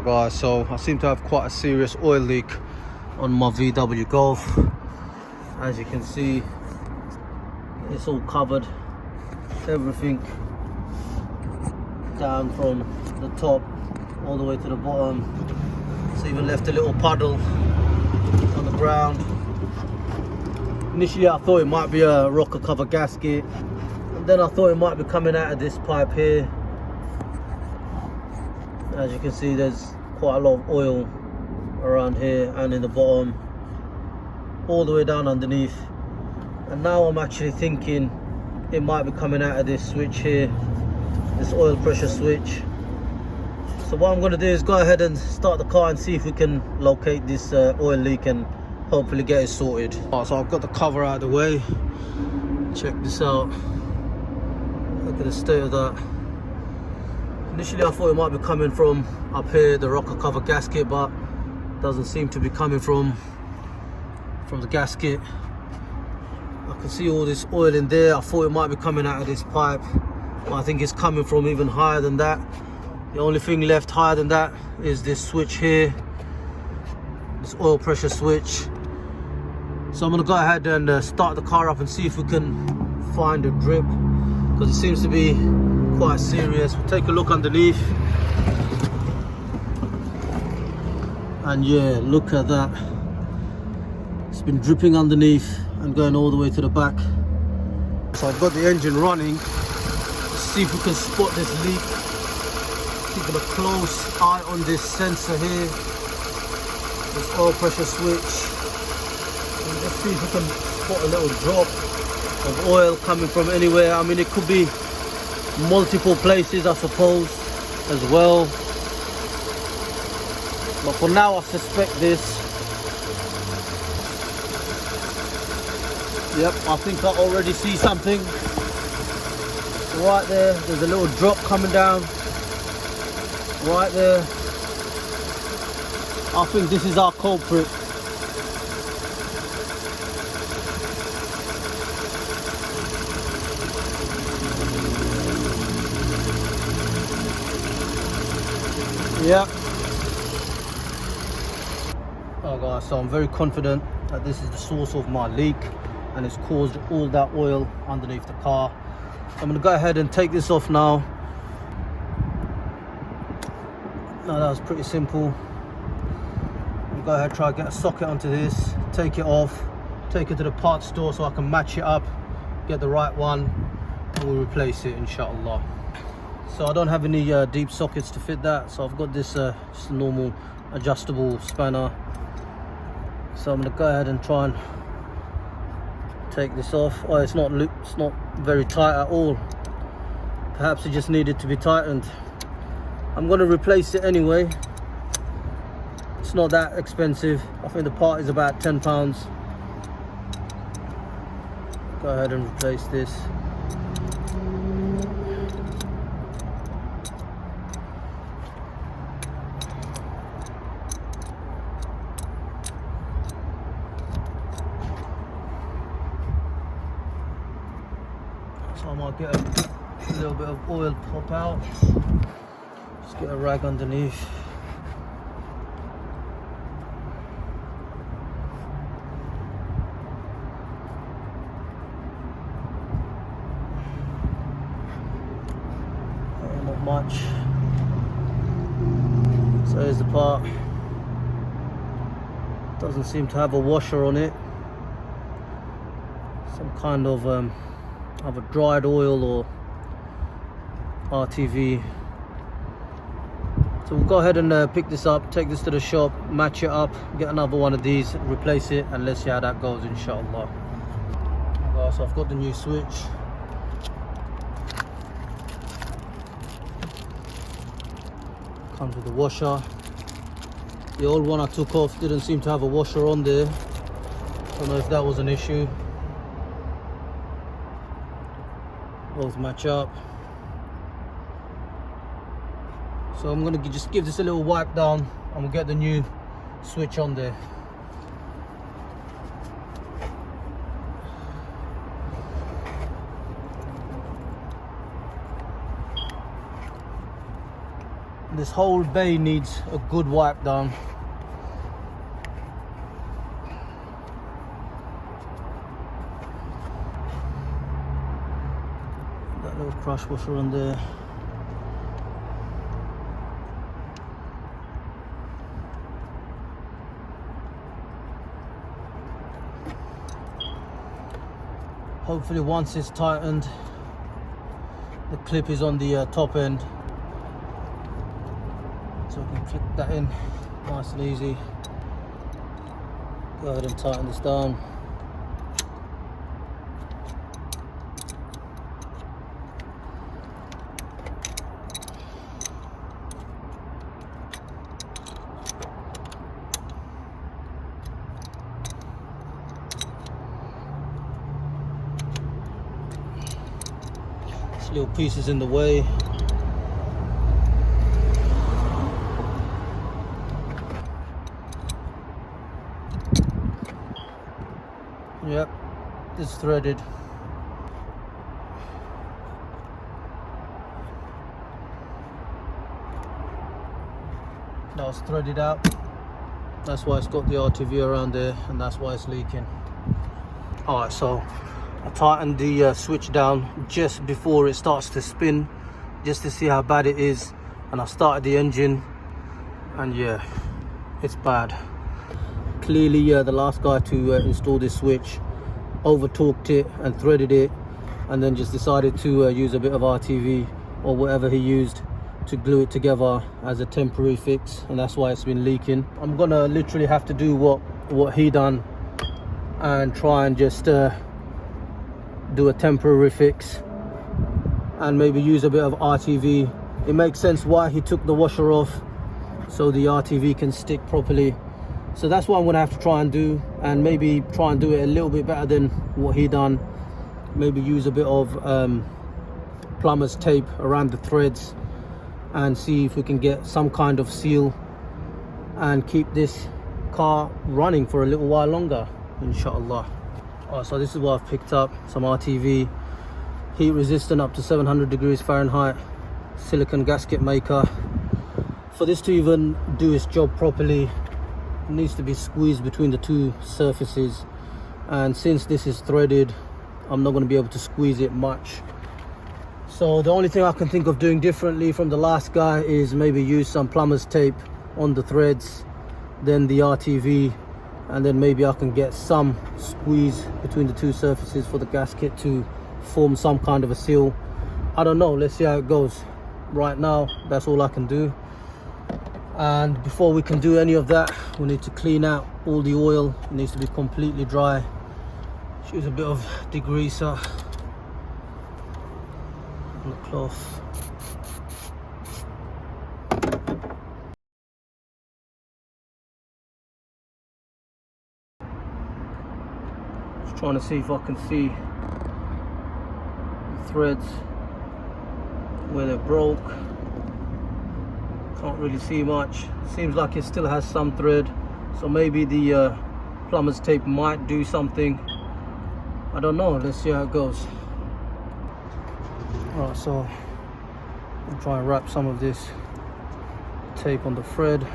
Alright guys, so I seem to have quite a serious oil leak on my VW Golf. As you can see, it's all covered, everything down from the top all the way to the bottom. It's even left a little puddle on the ground. Initially I thought it might be a rocker cover gasket, and then I thought it might be coming out of this pipe here. As you can see, there's quite a lot of oil around here and in the bottom, all the way down underneath. And now I'm actually thinking it might be coming out of this switch here, this oil pressure switch. So what I'm going to do is go ahead and start the car and see if we can locate this oil leak and hopefully get it sorted. So I've got the cover out of the way. Check this out. Look at the state of that. Initially I thought it might be coming from up here, the rocker cover gasket, but doesn't seem to be coming from the gasket. I can see all this oil in there. I thought it might be coming out of this pipe, but I think it's coming from even higher than that. The only thing left higher than that is this switch here, this oil pressure switch. So I'm going to go ahead and start the car up and see if we can find a drip, because it seems to be quite serious. We'll take a look underneath, and yeah, look at that. It's been dripping underneath and going all the way to the back. So I've got the engine running. Let's see if we can spot this leak. Keeping a close eye on this sensor here, this oil pressure switch, and let's see if we can spot a little drop of oil coming from anywhere. I mean, it could be multiple places, I suppose, as well, but for now I suspect this. Yep, I think I already see something right there. There's a little drop coming down right there. I think this is our culprit. Yeah. Oh guys, so I'm very confident that this is the source of my leak, and it's caused all that oil underneath the car. I'm going to go ahead and take this off now. Now that was pretty simple. I'll go ahead and try to get a socket onto this, take it off, take it to the parts store so I can match it up, get the right one, and we'll replace it inshallah. So I don't have any deep sockets to fit that, so I've got this just a normal adjustable spanner. So I'm going to go ahead and try and take this off. Oh, it's not very tight at all. Perhaps it just needed to be tightened. I'm going to replace it anyway. It's not that expensive. I think the part is about £10. Go ahead and replace this. So I might get a little bit of oil pop out. Just get a rag underneath. Not much. So here's the part. Doesn't seem to have a washer on it. Some kind of either dried oil or RTV. So we'll go ahead and pick this up, take this to the shop, match it up, get another one of these, replace it, and let's see how that goes inshallah. Okay, so I've got the new switch. Comes with the washer. The old one I took off didn't seem to have a washer on there. Don't know if that was an issue. Both match up. So I'm going to just give this a little wipe down and we'll get the new switch on there. This whole bay needs a good wipe down. That little crush washer on there. Hopefully once it's tightened, the clip is on the top end, so we can click that in nice and easy. Go ahead and tighten this down. This little piece is in the way. Yep, it's threaded. Now it's threaded out. That's why it's got the RTV around there, and that's why it's leaking. Alright, so I tightened the switch down just before it starts to spin, just to see how bad it is, and I started the engine, and yeah, it's bad. Clearly, the last guy to install this switch over torqued it and threaded it, and then just decided to use a bit of RTV or whatever he used to glue it together as a temporary fix, and that's why it's been leaking. I'm gonna literally have to do what he done and try and just do a temporary fix and maybe use a bit of RTV. It makes sense why he took the washer off, so the RTV can stick properly. So that's what I'm gonna have to try and do, and maybe try and do it a little bit better than what he done. Maybe use a bit of plumber's tape around the threads and see if we can get some kind of seal and keep this car running for a little while longer, inshallah. Alright, so this is what I've picked up: some RTV, heat resistant up to 700 degrees Fahrenheit, silicone gasket maker. For this to even do its job properly, it needs to be squeezed between the two surfaces, and since this is threaded, I'm not going to be able to squeeze it much. So the only thing I can think of doing differently from the last guy is maybe use some plumber's tape on the threads, then the RTV, and then maybe I can get some squeeze between the two surfaces for the gasket to form some kind of a seal. I don't know, let's see how it goes. Right now, that's all I can do. And before we can do any of that, we need to clean out all the oil. It needs to be completely dry. Use a bit of degreaser on the cloth. Just trying to see if I can see the threads where they broke. Can't really see much. Seems like it still has some thread, so maybe the plumber's tape might do something. I don't know, let's see how it goes. Alright, so I'll try and wrap some of this tape on the thread.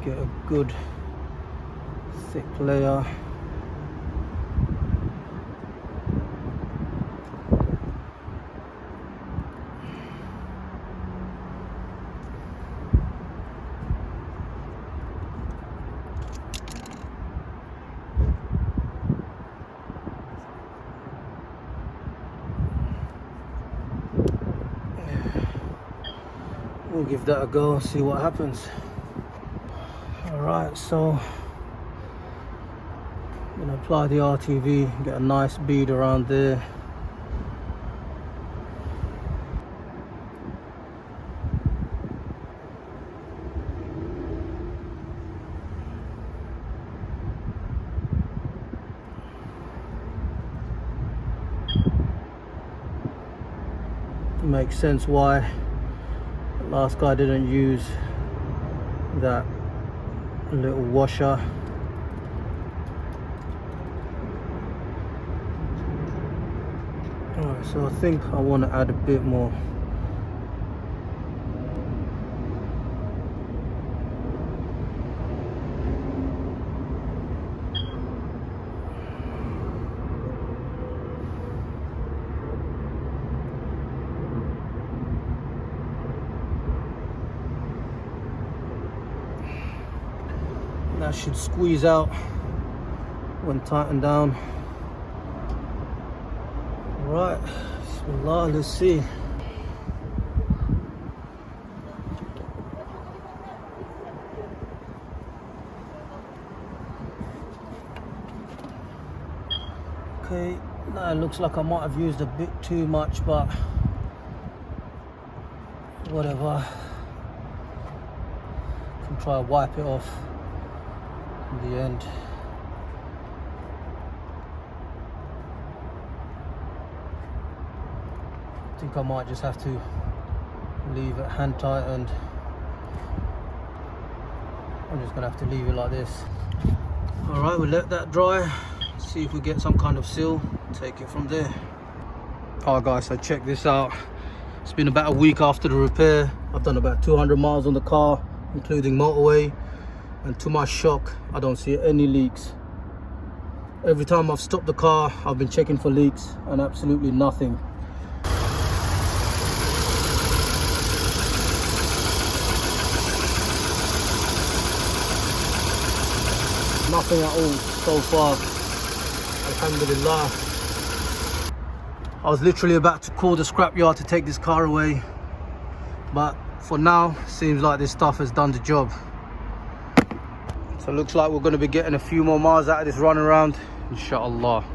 Get a good thick layer. We'll give that a go, see what happens. Alright, so I'm going to apply the RTV, get a nice bead around there. It makes sense why the last guy didn't use that little washer. Alright, so I think I want to add a bit more. That should squeeze out when tightened down. Right, Bismillah, let's see. Okay, now it looks like I might have used a bit too much, but whatever. Can try to wipe it off in the end. I think I might just have to leave it hand tightened. I'm just gonna have to leave it like this. All right, we'll let that dry. See if we get some kind of seal. Take it from there. Alright guys, so check this out. It's been about a week after the repair. I've done about 200 miles on the car, including motorway. And to my shock, I don't see any leaks. Every time I've stopped the car, I've been checking for leaks and absolutely nothing. Nothing at all so far, alhamdulillah. I was literally about to call the scrapyard to take this car away, but for now, seems like this stuff has done the job. So it looks like we're going to be getting a few more miles out of this run around, inshallah.